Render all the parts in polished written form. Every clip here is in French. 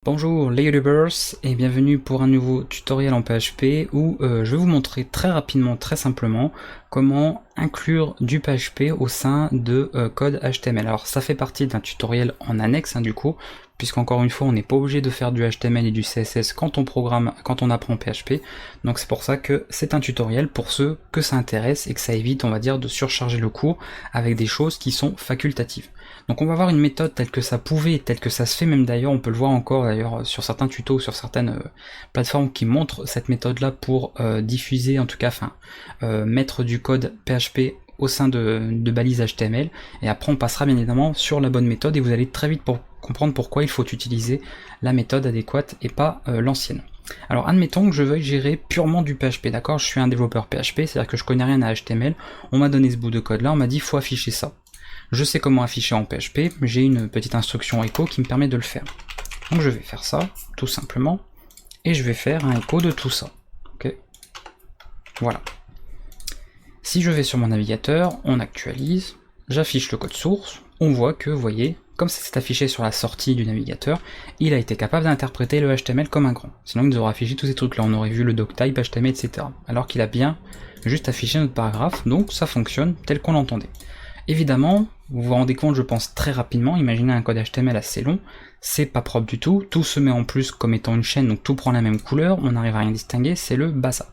Bonjour les youtubers et bienvenue pour un nouveau tutoriel en PHP où je vais vous montrer très rapidement, très simplement comment inclure du PHP au sein de code HTML. Alors ça fait partie d'un tutoriel en annexe du coup, puisqu'encore une fois on n'est pas obligé de faire du HTML et du CSS quand on programme, quand on apprend PHP, donc c'est pour ça que c'est un tutoriel pour ceux que ça intéresse et que ça évite, on va dire, de surcharger le cours avec des choses qui sont facultatives. Donc on va voir une méthode telle que ça pouvait, telle que ça se fait même d'ailleurs, on peut le voir encore d'ailleurs sur certains tutos, sur certaines plateformes qui montrent cette méthode là pour diffuser, en tout cas, mettre du code PHP au sein de balises HTML, et après on passera bien évidemment sur la bonne méthode et vous allez très vite comprendre pourquoi il faut utiliser la méthode adéquate et pas l'ancienne. Alors admettons que je veuille gérer purement du PHP, d'accord, je suis un développeur PHP, c'est-à-dire que je connais rien à HTML, on m'a donné ce bout de code là, on m'a dit faut afficher ça. Je sais comment afficher en PHP, j'ai une petite instruction echo qui me permet de le faire. Donc je vais faire ça, tout simplement, et je vais faire un echo de tout ça. Ok, voilà. Si je vais sur mon navigateur, on actualise, j'affiche le code source, on voit que, vous voyez, comme ça s'est affiché sur la sortie du navigateur, il a été capable d'interpréter le HTML comme un grand. Sinon il nous aurait affiché tous ces trucs là, on aurait vu le doctype, HTML, etc. Alors qu'il a bien juste affiché notre paragraphe, donc ça fonctionne tel qu'on l'entendait. Évidemment, vous vous rendez compte, je pense, très rapidement, imaginez un code HTML assez long, c'est pas propre du tout se met en plus comme étant une chaîne, donc tout prend la même couleur, on n'arrive à rien distinguer, c'est le bazar.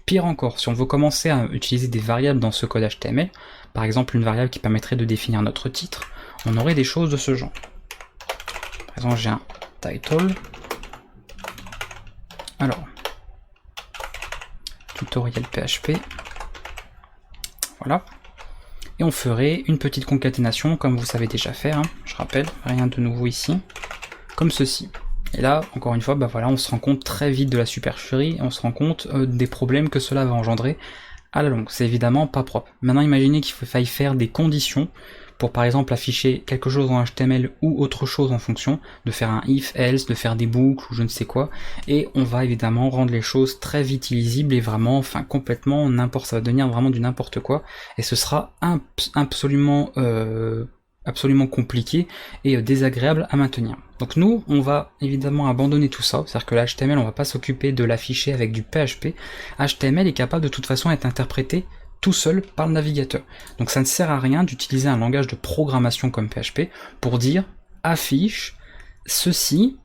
Pire encore, si on veut commencer à utiliser des variables dans ce code HTML, par exemple une variable qui permettrait de définir notre titre, on aurait des choses de ce genre. Par exemple, j'ai un title, alors, tutoriel PHP, voilà. Et on ferait une petite concaténation comme vous savez déjà faire, je rappelle, rien de nouveau ici, comme ceci. Et là, encore une fois, voilà, on se rend compte très vite de la supercherie, et on se rend compte des problèmes que cela va engendrer à la longue. C'est évidemment pas propre. Maintenant imaginez qu'il faille faire des conditions pour par exemple afficher quelque chose en HTML ou autre chose en fonction, de faire un if, else, de faire des boucles ou je ne sais quoi, et on va évidemment rendre les choses très vite illisibles et vraiment, complètement n'importe, ça va devenir vraiment du n'importe quoi, et ce sera absolument compliqué et désagréable à maintenir. Donc nous, on va évidemment abandonner tout ça, c'est-à-dire que l'HTML, on va pas s'occuper de l'afficher avec du PHP. HTML est capable de toute façon d'être interprété tout seul par le navigateur. Donc ça ne sert à rien d'utiliser un langage de programmation comme PHP pour dire affiche ceci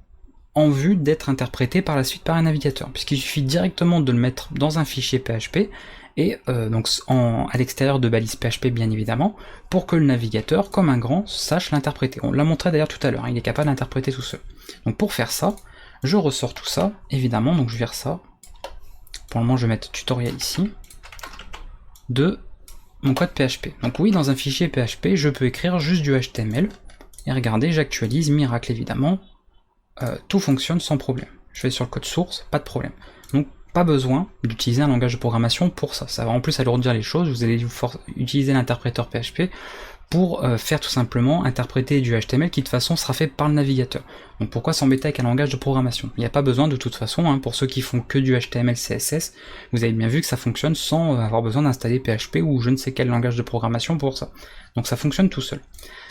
en vue d'être interprété par la suite par un navigateur, puisqu'il suffit directement de le mettre dans un fichier PHP et donc à l'extérieur de balises PHP bien évidemment, pour que le navigateur, comme un grand, sache l'interpréter. On l'a montré d'ailleurs tout à l'heure, il est capable d'interpréter tout seul. Donc pour faire ça, je ressors tout ça, évidemment, donc je vire ça. Pour le moment je vais mettre tutoriel ici, de mon code PHP. Donc oui, dans un fichier PHP, je peux écrire juste du HTML, et regardez, j'actualise, miracle évidemment, tout fonctionne sans problème. Je vais sur le code source, pas de problème. Donc pas besoin d'utiliser un langage de programmation pour ça. Ça va en plus alourdir les choses, vous allez utiliser l'interpréteur PHP pour faire tout simplement interpréter du HTML qui de toute façon sera fait par le navigateur. Donc pourquoi s'embêter avec un langage de programmation? Il n'y a pas besoin de toute façon, pour ceux qui font que du HTML, CSS, vous avez bien vu que ça fonctionne sans avoir besoin d'installer PHP ou je ne sais quel langage de programmation pour ça. Donc ça fonctionne tout seul.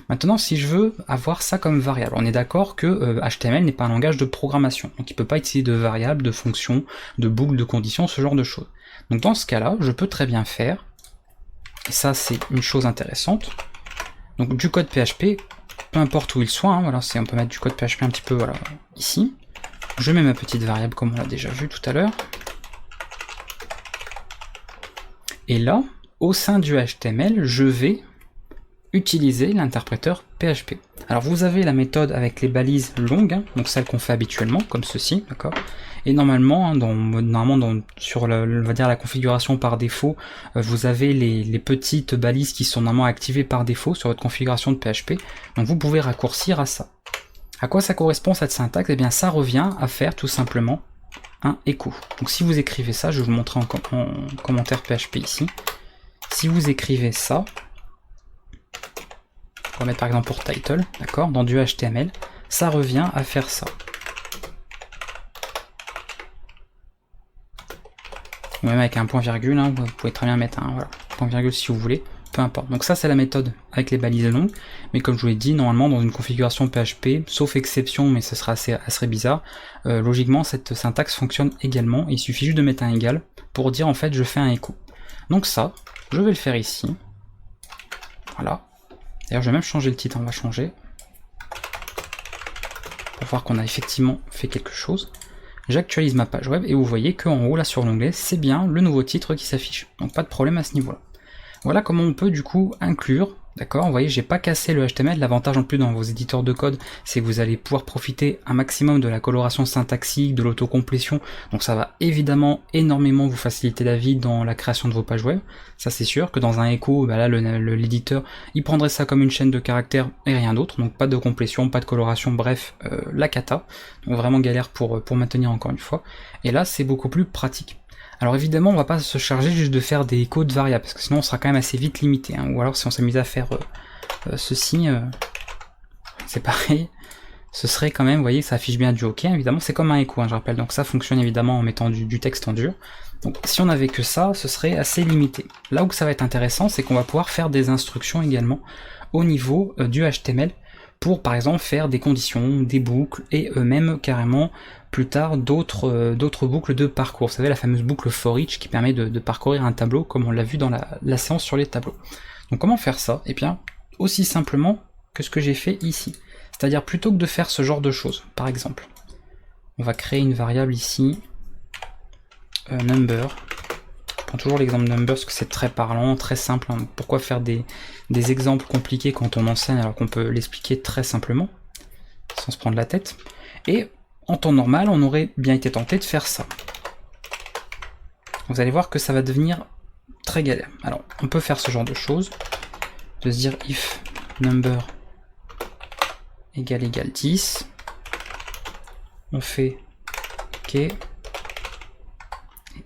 Maintenant, si je veux avoir ça comme variable, on est d'accord que HTML n'est pas un langage de programmation, donc il ne peut pas utiliser de variables, de fonctions, de boucles, de conditions, ce genre de choses. Donc dans ce cas-là, je peux très bien faire, et ça c'est une chose intéressante, donc du code PHP, peu importe où il soit, voilà, on peut mettre du code PHP un petit peu ici, je mets ma petite variable comme on l'a déjà vu tout à l'heure, et là, au sein du HTML, je vais utiliser l'interpréteur PHP. Alors vous avez la méthode avec les balises longues, donc celle qu'on fait habituellement, comme ceci, d'accord. Et normalement, sur on va dire la configuration par défaut, vous avez les petites balises qui sont normalement activées par défaut sur votre configuration de PHP, donc vous pouvez raccourcir à ça. À quoi ça correspond cette syntaxe? Eh bien ça revient à faire tout simplement un echo. Donc si vous écrivez ça, je vais vous montrer en commentaire PHP ici, si vous écrivez ça, on va mettre par exemple pour title, d'accord, dans du HTML, ça revient à faire ça. Ou même avec un point virgule, vous pouvez très bien mettre un point virgule si vous voulez, peu importe. Donc ça c'est la méthode avec les balises longues, mais comme je vous l'ai dit, normalement dans une configuration PHP, sauf exception, mais ce sera assez bizarre, logiquement cette syntaxe fonctionne également, il suffit juste de mettre un égal pour dire en fait je fais un écho. Donc ça, je vais le faire ici, voilà. D'ailleurs je vais même changer le titre, on va changer, pour voir qu'on a effectivement fait quelque chose. J'actualise ma page web et vous voyez qu'en haut là sur l'onglet, c'est bien le nouveau titre qui s'affiche, donc pas de problème à ce niveau là. Voilà comment on peut du coup inclure, d'accord, vous voyez j'ai pas cassé le HTML, l'avantage en plus dans vos éditeurs de code c'est que vous allez pouvoir profiter un maximum de la coloration syntaxique, de l'autocomplétion, donc ça va évidemment énormément vous faciliter la vie dans la création de vos pages web, ça c'est sûr que dans un echo, bah là l'éditeur il prendrait ça comme une chaîne de caractères et rien d'autre, donc pas de complétion, pas de coloration, bref, la cata, donc vraiment galère pour maintenir encore une fois, et là c'est beaucoup plus pratique. Alors évidemment on va pas se charger juste de faire des échos de variables, parce que sinon on sera quand même assez vite limité, hein. Ou alors si on s'amuse à faire ceci, c'est pareil, ce serait quand même, vous voyez ça affiche bien du OK, évidemment c'est comme un écho, hein, je rappelle, donc ça fonctionne évidemment en mettant du texte en dur, donc si on avait que ça, ce serait assez limité. Là où ça va être intéressant, c'est qu'on va pouvoir faire des instructions également au niveau du HTML, pour par exemple faire des conditions, des boucles, et même carrément plus tard d'autres boucles de parcours. Vous savez la fameuse boucle for each qui permet de parcourir un tableau comme on l'a vu dans la séance sur les tableaux. Donc comment faire ça? Eh bien aussi simplement que ce que j'ai fait ici. C'est-à-dire plutôt que de faire ce genre de choses, par exemple, on va créer une variable ici, number. Je prends toujours l'exemple number parce que c'est très parlant, très simple, hein. Pourquoi faire des exemples compliqués quand on enseigne alors qu'on peut l'expliquer très simplement, sans se prendre la tête. Et en temps normal, on aurait bien été tenté de faire ça. Vous allez voir que ça va devenir très galère. Alors, on peut faire ce genre de choses, de se dire if number égale 10, on fait OK, et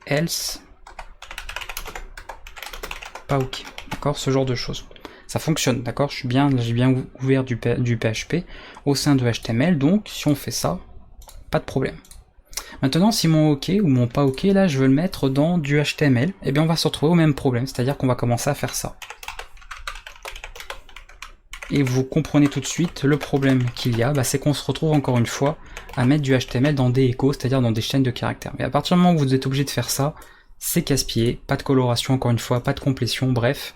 else, pas OK, d'accord, ce genre de choses. Ça fonctionne, d'accord, j'ai bien ouvert du PHP au sein de HTML, donc si on fait ça, pas de problème. Maintenant, si mon OK ou mon pas OK, là, je veux le mettre dans du HTML, et bien on va se retrouver au même problème, c'est-à-dire qu'on va commencer à faire ça. Et vous comprenez tout de suite le problème qu'il y a, bah, c'est qu'on se retrouve encore une fois à mettre du HTML dans des échos, c'est-à-dire dans des chaînes de caractères. Mais à partir du moment où vous êtes obligé de faire ça, c'est casse-pied, pas de coloration encore une fois, pas de complétion, bref,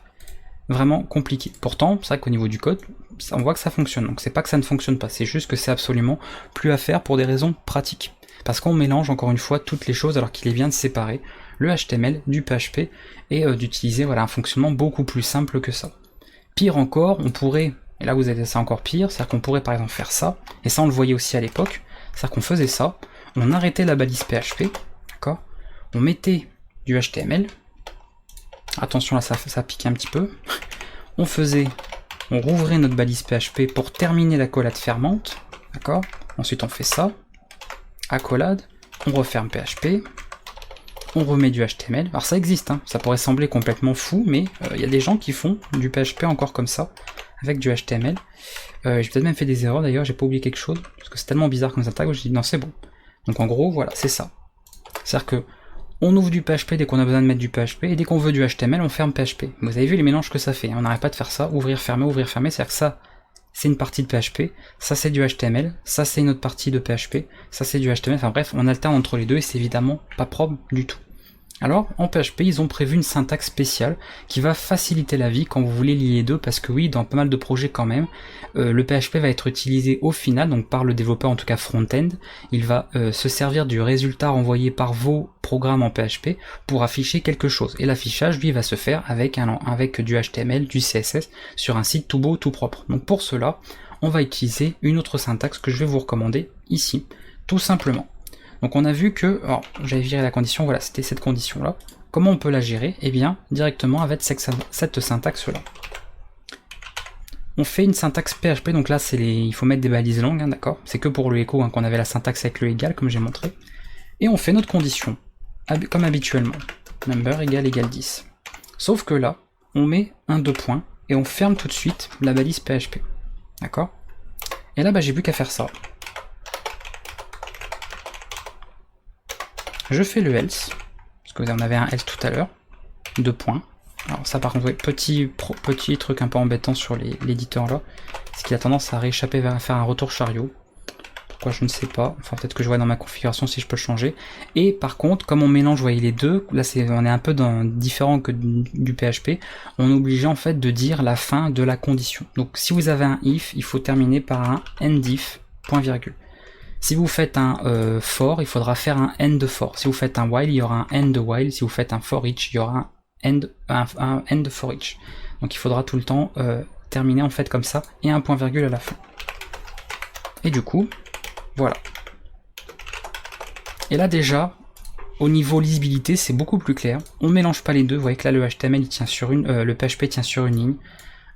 vraiment compliqué. Pourtant, c'est vrai qu'au niveau du code, on voit que ça fonctionne, donc c'est pas que ça ne fonctionne pas, c'est juste que c'est absolument plus à faire pour des raisons pratiques. Parce qu'on mélange encore une fois toutes les choses alors qu'il est bien de séparer le HTML du PHP et d'utiliser voilà, un fonctionnement beaucoup plus simple que ça. Pire encore, on pourrait, et là vous avez ça encore pire, c'est-à-dire qu'on pourrait par exemple faire ça, et ça on le voyait aussi à l'époque, c'est-à-dire qu'on faisait ça, on arrêtait la balise PHP, d'accord, on mettait du HTML, attention là ça pique un petit peu, on rouvrait notre balise PHP pour terminer l'accolade fermante, d'accord, ensuite on fait ça, accolade, on referme PHP, on remet du HTML, alors ça existe, hein. Ça pourrait sembler complètement fou, mais il y a des gens qui font du PHP encore comme ça, avec du HTML, j'ai peut-être même fait des erreurs d'ailleurs, j'ai pas oublié quelque chose, parce que c'est tellement bizarre comme syntaxe, je dis non c'est bon. Donc en gros, voilà, c'est ça. C'est-à-dire que on ouvre du PHP dès qu'on a besoin de mettre du PHP, et dès qu'on veut du HTML, on ferme PHP. Vous avez vu les mélanges que ça fait, hein. On n'arrête pas de faire ça, ouvrir, fermer, c'est-à-dire que ça, c'est une partie de PHP, ça c'est du HTML, ça c'est une autre partie de PHP, ça c'est du HTML, enfin bref, on alterne entre les deux et c'est évidemment pas propre du tout. Alors, en PHP, ils ont prévu une syntaxe spéciale qui va faciliter la vie quand vous voulez lier les deux, parce que oui, dans pas mal de projets quand même, le PHP va être utilisé au final, donc par le développeur en tout cas front-end, il va se servir du résultat renvoyé par vos programmes en PHP pour afficher quelque chose. Et l'affichage, lui, va se faire avec du HTML, du CSS, sur un site tout beau, tout propre. Donc pour cela, on va utiliser une autre syntaxe que je vais vous recommander ici, tout simplement. Donc on a vu que, alors j'avais viré la condition, voilà, c'était cette condition-là. Comment on peut la gérer? Eh bien, directement avec cette syntaxe-là. On fait une syntaxe PHP, donc là il faut mettre des balises longues, hein, d'accord? C'est que pour le echo hein, qu'on avait la syntaxe avec le égal, comme j'ai montré. Et on fait notre condition, comme habituellement. Number égale 10. Sauf que là, on met un 2 points, et on ferme tout de suite la balise PHP. D'accord? Et là, bah, j'ai plus qu'à faire ça. Je fais le else, parce que vous en avez un else tout à l'heure, 2 points, Alors ça par contre, ouais, petit truc un peu embêtant sur l'éditeur là, c'est qu'il a tendance à rééchapper vers faire un retour chariot. Pourquoi je ne sais pas, enfin peut-être que je vois dans ma configuration si je peux le changer. Et par contre, comme on mélange, vous voyez les deux, là on est un peu différent que du PHP, on est obligé en fait de dire la fin de la condition. Donc si vous avez un if, il faut terminer par un endif, point virgule. Si vous faites un for, il faudra faire un end for. Si vous faites un while, il y aura un end while. Si vous faites un for each, il y aura un end for each. Donc il faudra tout le temps terminer en fait comme ça, et un point virgule à la fin. Et du coup, voilà. Et là déjà, au niveau lisibilité, c'est beaucoup plus clair. On ne mélange pas les deux. Vous voyez que là le HTML il tient sur le PHP tient sur une ligne.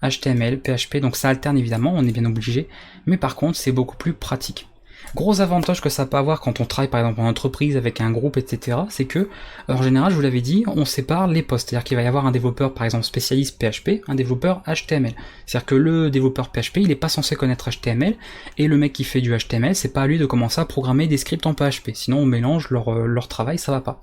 HTML, PHP, donc ça alterne évidemment, on est bien obligé. Mais par contre, c'est beaucoup plus pratique. Gros avantage que ça peut avoir quand on travaille par exemple en entreprise avec un groupe, etc., c'est que, en général, je vous l'avais dit, on sépare les postes. C'est-à-dire qu'il va y avoir un développeur par exemple spécialiste PHP, un développeur HTML. C'est-à-dire que le développeur PHP, il n'est pas censé connaître HTML, et le mec qui fait du HTML, c'est pas à lui de commencer à programmer des scripts en PHP. Sinon on mélange leur travail, ça va pas.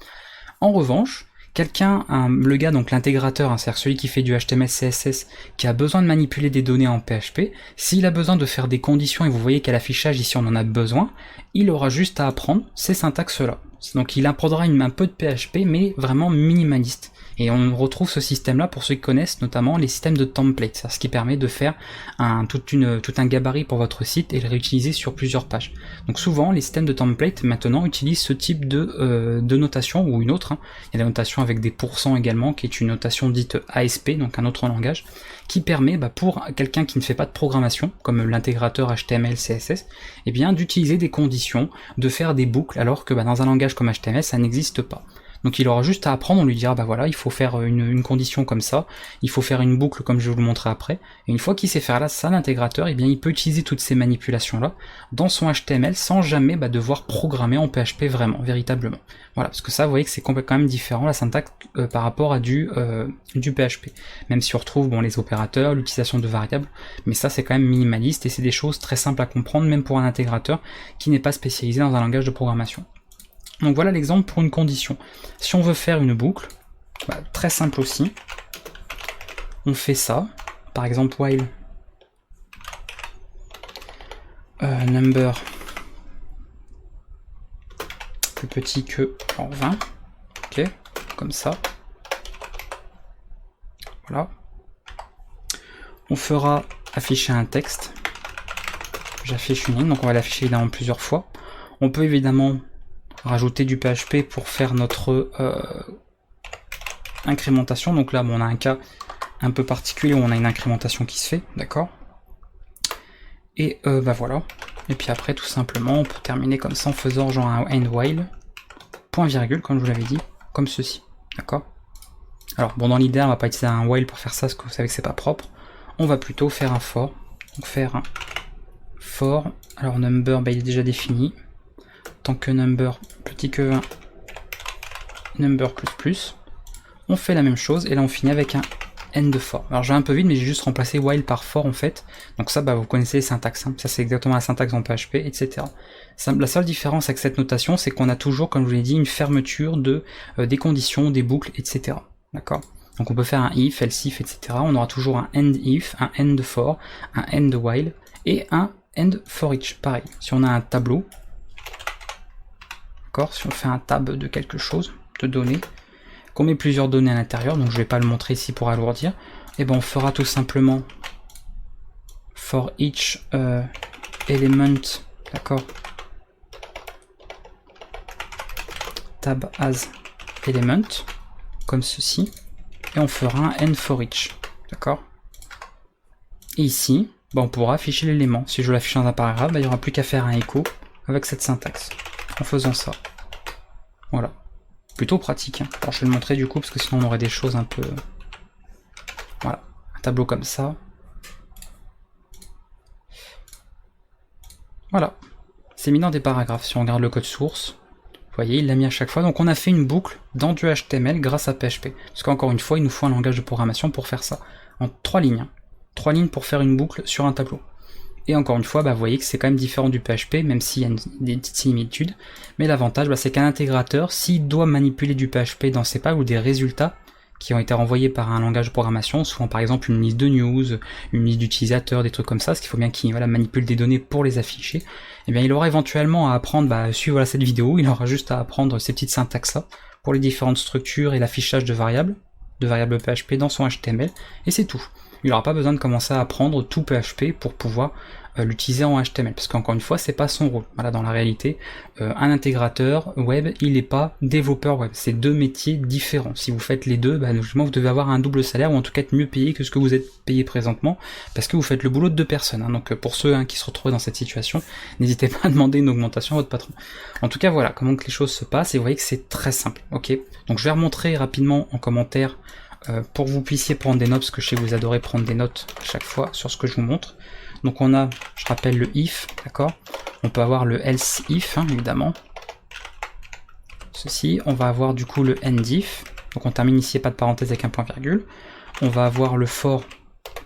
En revanche, quelqu'un, le gars, donc l'intégrateur, hein, c'est-à-dire celui qui fait du HTML, CSS, qui a besoin de manipuler des données en PHP, s'il a besoin de faire des conditions, et vous voyez qu'à l'affichage ici on en a besoin, il aura juste à apprendre ces syntaxes-là. Donc il apprendra un peu de PHP, mais vraiment minimaliste. Et on retrouve ce système-là pour ceux qui connaissent notamment les systèmes de template, c'est ce qui permet de faire tout un gabarit pour votre site et le réutiliser sur plusieurs pages. Donc souvent les systèmes de template maintenant utilisent ce type de notation ou une autre. Hein. Il y a la notation avec des pourcents également, qui est une notation dite ASP, donc un autre langage, qui permet pour quelqu'un qui ne fait pas de programmation, comme l'intégrateur HTML, CSS, eh bien d'utiliser des conditions, de faire des boucles, alors que dans un langage comme HTML ça n'existe pas. Donc il aura juste à apprendre, on lui dira voilà, il faut faire une condition comme ça, il faut faire une boucle comme je vais vous le montrer après, et une fois qu'il sait faire là ça, l'intégrateur, eh bien il peut utiliser toutes ces manipulations là dans son HTML sans jamais devoir programmer en PHP véritablement. Voilà, parce que ça vous voyez que c'est quand même différent la syntaxe par rapport à du PHP. Même si on retrouve les opérateurs, l'utilisation de variables, mais ça c'est quand même minimaliste et c'est des choses très simples à comprendre même pour un intégrateur qui n'est pas spécialisé dans un langage de programmation. Donc voilà l'exemple pour une condition. Si on veut faire une boucle, très simple aussi, on fait ça, par exemple while number plus petit que 20, ok, comme ça, voilà. On fera afficher un texte, j'affiche une ligne, donc on va l'afficher évidemment plusieurs fois. On peut évidemment rajouter du PHP pour faire notre incrémentation. Donc là, on a un cas un peu particulier où on a une incrémentation qui se fait, d'accord. Et voilà. Et puis après, tout simplement, on peut terminer comme ça en faisant genre un end while, point virgule, comme je vous l'avais dit, comme ceci, d'accord. Alors bon, dans l'idée, on va pas utiliser un while pour faire ça, parce que vous savez que c'est pas propre. On va plutôt faire un for. Donc faire un for. Alors number, il est déjà défini. Tant que number petit que 20, number plus, on fait la même chose et là on finit avec un end for. Alors j'ai un peu vite mais j'ai juste remplacé while par for en fait. Donc ça vous connaissez les syntaxes, hein. Ça c'est exactement la syntaxe en PHP, etc. La seule différence avec cette notation c'est qu'on a toujours, comme je vous l'ai dit, une fermeture des conditions, des boucles, etc. D'accord. Donc on peut faire un if, else if, etc. On aura toujours un end if, un end for, un end while et un end for each. Pareil, si on a un tableau, si on fait un tab de quelque chose, de données, qu'on met plusieurs données à l'intérieur, donc je vais pas le montrer ici pour alourdir, et on fera tout simplement for each element, d'accord, tab as element, comme ceci, et on fera un end for each, d'accord. Et ici, on pourra afficher l'élément. Si je l'affiche dans un paragraphe, il n'y aura plus qu'à faire un écho avec cette syntaxe. En faisant ça. Voilà. Plutôt pratique. Hein. Alors je vais le montrer du coup, parce que sinon on aurait des choses un peu... Voilà. Un tableau comme ça. Voilà. C'est mis dans des paragraphes. Si on regarde le code source, vous voyez, il l'a mis à chaque fois. Donc on a fait une boucle dans du HTML grâce à PHP. Parce qu'encore une fois, il nous faut un langage de programmation pour faire ça. En 3 lignes. Hein. 3 lignes pour faire une boucle sur un tableau. Et encore une fois, vous voyez que c'est quand même différent du PHP, même s'il y a des petites similitudes. Mais l'avantage, c'est qu'un intégrateur, s'il doit manipuler du PHP dans ses pages ou des résultats, qui ont été renvoyés par un langage de programmation, souvent par exemple une liste de news, une liste d'utilisateurs, des trucs comme ça, ce qu'il faut bien qu'il manipule des données pour les afficher, et bien il aura éventuellement à apprendre, suivre cette vidéo, il aura juste à apprendre ces petites syntaxes là, pour les différentes structures et l'affichage de variables PHP dans son HTML, et c'est tout. Il n'aura pas besoin de commencer à apprendre tout PHP pour pouvoir l'utiliser en HTML, parce qu'encore une fois, c'est pas son rôle. Voilà, dans la réalité, un intégrateur web, il n'est pas développeur web. C'est deux métiers différents. Si vous faites les deux, logiquement, vous devez avoir un double salaire, ou en tout cas être mieux payé que ce que vous êtes payé présentement, parce que vous faites le boulot de deux personnes. Hein. Donc pour ceux qui se retrouvent dans cette situation, n'hésitez pas à demander une augmentation à votre patron. En tout cas, voilà comment que les choses se passent, et vous voyez que c'est très simple. Ok. Donc je vais remontrer rapidement en commentaire pour que vous puissiez prendre des notes, parce que je sais que vous adorez prendre des notes à chaque fois sur ce que je vous montre. Donc on a, je rappelle, le if, d'accord. On peut avoir le else if, hein, évidemment. Ceci, on va avoir du coup le end if. Donc on termine ici, pas de parenthèse avec un point virgule. On va avoir le for,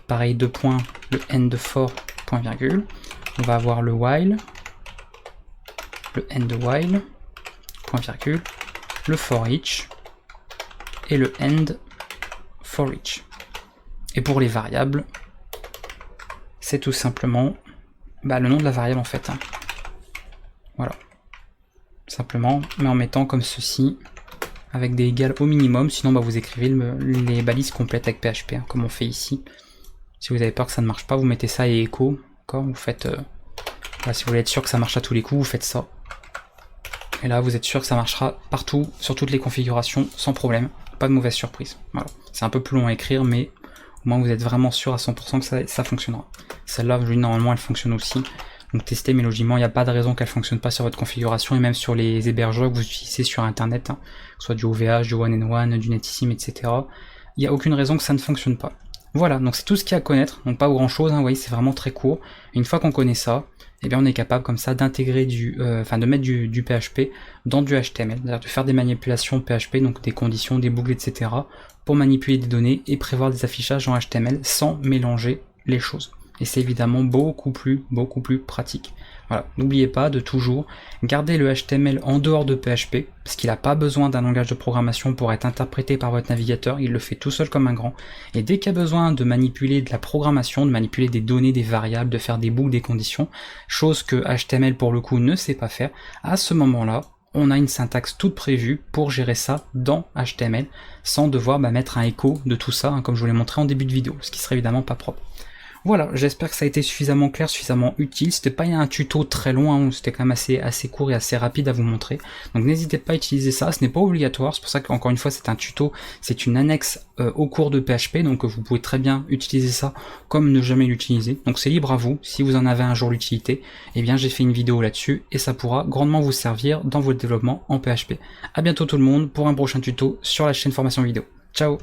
pareil, deux points, le end for, point virgule. On va avoir le while, le end while, point virgule, le for each, et le end for each. Et pour les variables, c'est tout simplement le nom de la variable en fait. Hein. Voilà. Simplement, mais en mettant comme ceci, avec des égales au minimum, sinon vous écrivez les balises complètes avec PHP, hein, comme on fait ici. Si vous avez peur que ça ne marche pas, vous mettez ça et echo, d'accord. Vous faites, si vous voulez être sûr que ça marche à tous les coups, vous faites ça. Et là, vous êtes sûr que ça marchera partout, sur toutes les configurations, sans problème. Pas de mauvaise surprise. Voilà. C'est un peu plus long à écrire, mais au moins vous êtes vraiment sûr à 100% que ça fonctionnera. Celle-là, normalement, elle fonctionne aussi. Donc testez, mais logiquement, il n'y a pas de raison qu'elle ne fonctionne pas sur votre configuration, et même sur les hébergeurs que vous utilisez sur Internet, hein, que ce soit du OVH, du One-and-One, du Netissim, etc. Il n'y a aucune raison que ça ne fonctionne pas. Voilà, donc c'est tout ce qu'il y a à connaître. Donc pas grand-chose, hein, vous voyez, c'est vraiment très court. Et une fois qu'on connaît ça, eh bien on est capable comme ça d'intégrer de mettre du PHP dans du HTML, c'est-à-dire de faire des manipulations PHP, donc des conditions, des boucles, etc. pour manipuler des données et prévoir des affichages en HTML sans mélanger les choses. Et c'est évidemment beaucoup plus pratique. Voilà, n'oubliez pas de toujours garder le HTML en dehors de PHP, parce qu'il n'a pas besoin d'un langage de programmation pour être interprété par votre navigateur, il le fait tout seul comme un grand. Et dès qu'il y a besoin de manipuler de la programmation, de manipuler des données, des variables, de faire des boucles, des conditions, chose que HTML pour le coup ne sait pas faire, à ce moment-là, on a une syntaxe toute prévue pour gérer ça dans HTML, sans devoir mettre un écho de tout ça, hein, comme je vous l'ai montré en début de vidéo, ce qui serait évidemment pas propre. Voilà, j'espère que ça a été suffisamment clair, suffisamment utile. C'était pas un tuto très long, hein, c'était quand même assez court et assez rapide à vous montrer. Donc n'hésitez pas à utiliser ça, ce n'est pas obligatoire, c'est pour ça qu'encore une fois c'est un tuto, c'est une annexe au cours de PHP, donc vous pouvez très bien utiliser ça comme ne jamais l'utiliser. Donc c'est libre à vous, si vous en avez un jour l'utilité, eh bien j'ai fait une vidéo là-dessus et ça pourra grandement vous servir dans votre développement en PHP. A bientôt tout le monde pour un prochain tuto sur la chaîne Formation Vidéo. Ciao!